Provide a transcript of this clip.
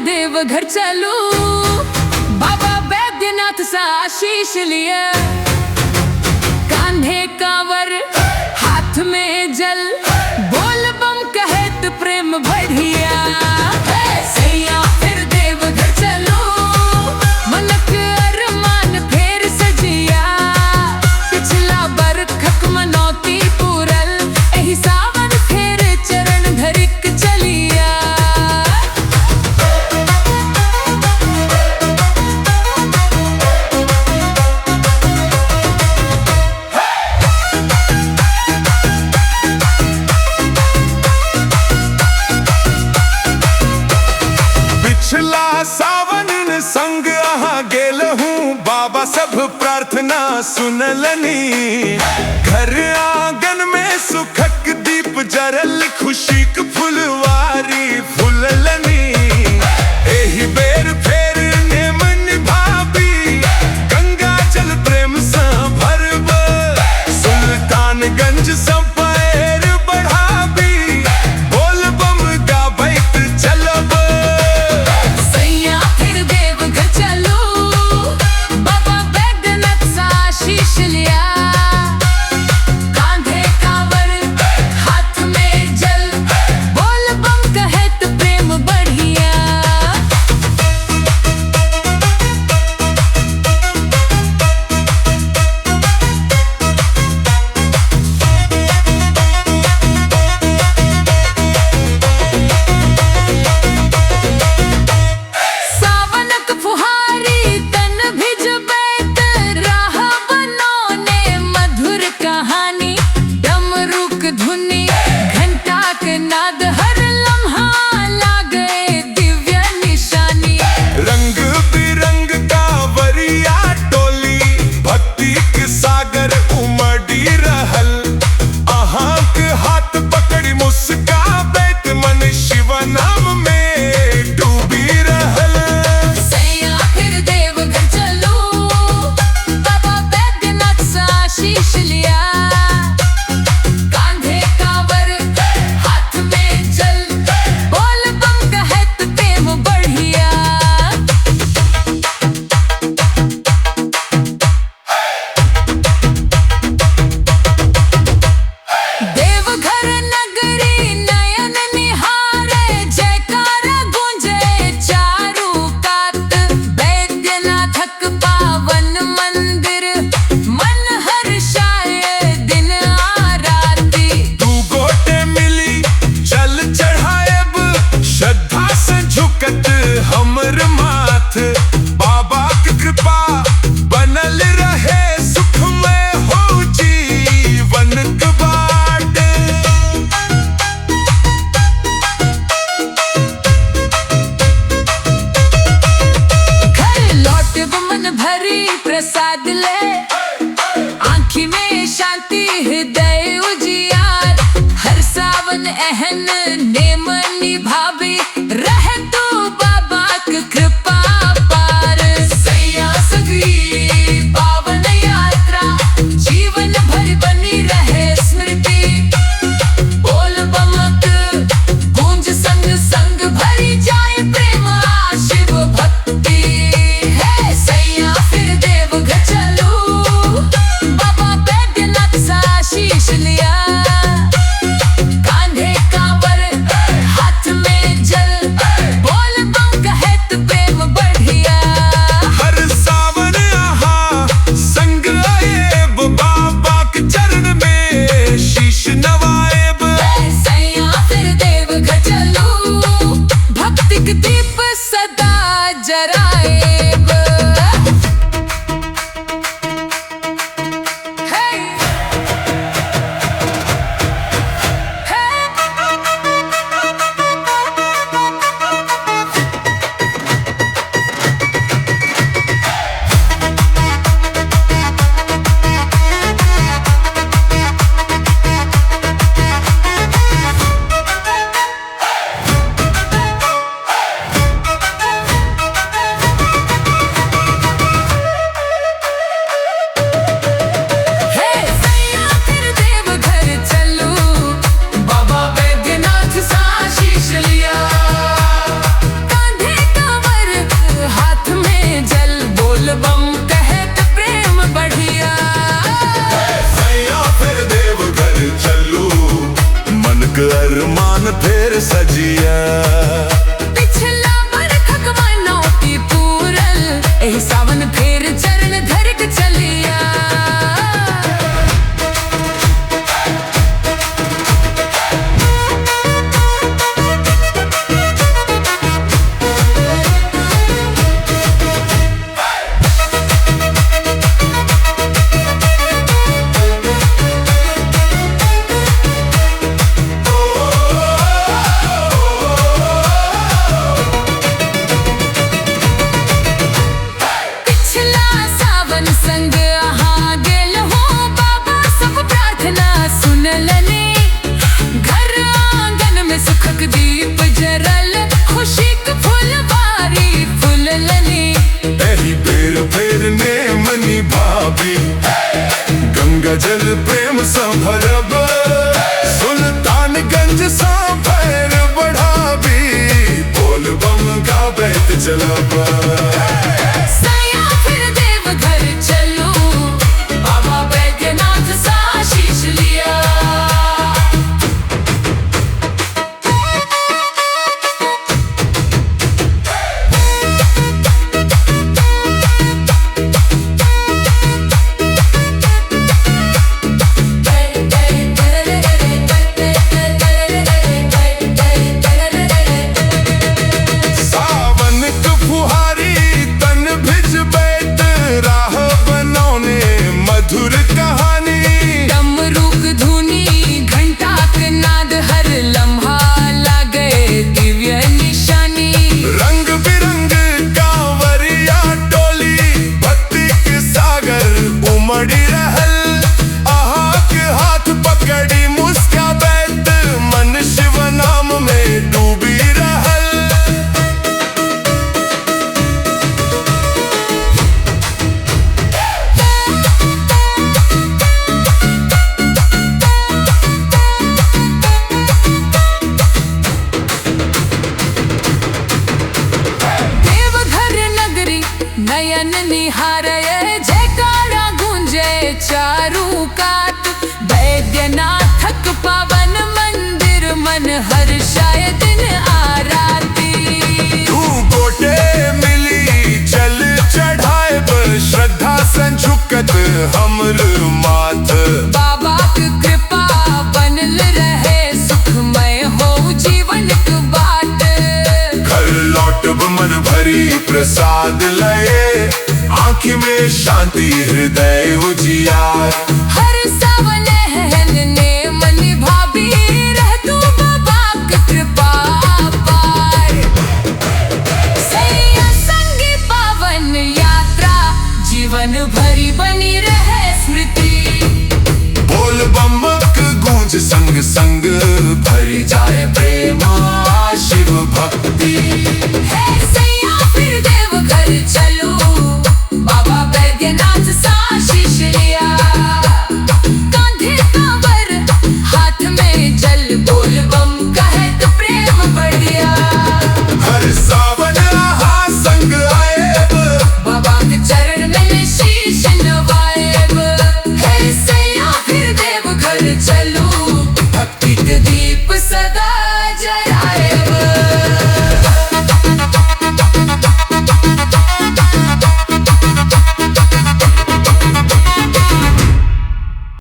देवघर चलूं, बाबा बैद्यनाथ सा आशीष लिए, कान्हे कांवर हाथ में जल, बोल बम कहत प्रेम बढ़िया। सैया फिर देवघर चलूं, मनक अरमान फेर सजिया, पिछला बरखक मनौती पूरल, एही सावन फेर चरण धरिक चलिया। पिछला सावन संग अहाँ गेल हूँ, बाबा सब प्रार्थना सुनलनी, घर आंगन में सुखक दीप जरल, खुशीक फुलवारी फुललनी। एही बेर फेर नेम निभाबी, गंगा जल प्रेम सा भरब, सुल्तानगंज सा पैर बढ़ाबी, बोल बम गाबैत चलब। सैया फिर देवघर चलूं, बाबा बैद्यनाथ सा आशीष लिया, कांधे कांवर हाथ में जल, बोल बम कहत प्रेम बढ़िया। सावनक फुहारी तन भिजबैत, राह बनौने मधुर कहानी, डमरूक धुनी घंटाक नाद, हर लम्हा लागे दिव्य निशानी। रंग बिरंग कांवरिया टोली, भक्ति के सागर उमड़ी रहल, अहाँक हाथ पकड़ी मुस्काबैत, मन शिव नाम में डूबी रहल। सैया फिर देवघर चलूं, बाबा बैद्यनाथ सा आशीष लिया, कांधे कांवर हाथ में जल, बोल बम कहत प्रेम बढ़िया। देवघर नगरी नयन निहारे, जयकार प्रेम संभरब सुल्तानगंज सा पैर बढ़ाबी बोल बम गाबैत चलब सैया फिर देवघर चलो बाबा बैद्यनाथ सा शीश लिया सावन क फुहारी तन भिज बैत राह बनौने मधुर कहानी डमरूक धुनी घंटाक नाद हर लम्हा लागे दिव्य निशानी रंग बिरंग कांवरिया टोली भक्ति के सागर उमड़ी रहल आहा के हाथ पकड़ी मुस्का बैत मन शिव नाम में डूबी रहल देवघर नगरी नयन निहारे जयकारा गूंजे चारू कात बैद्यनाथक पावन मंदिर मन हर्षाय दिन आराती तू गोटे मिली चल चढ़ाए श्रद्धा संझुकत हमर माथ बाबा की कृपा बनल रहे सुखमय हो जीवन की बाट घर लौटब मन भरी प्रसाद लए आँखी में शांति हृदय उजियार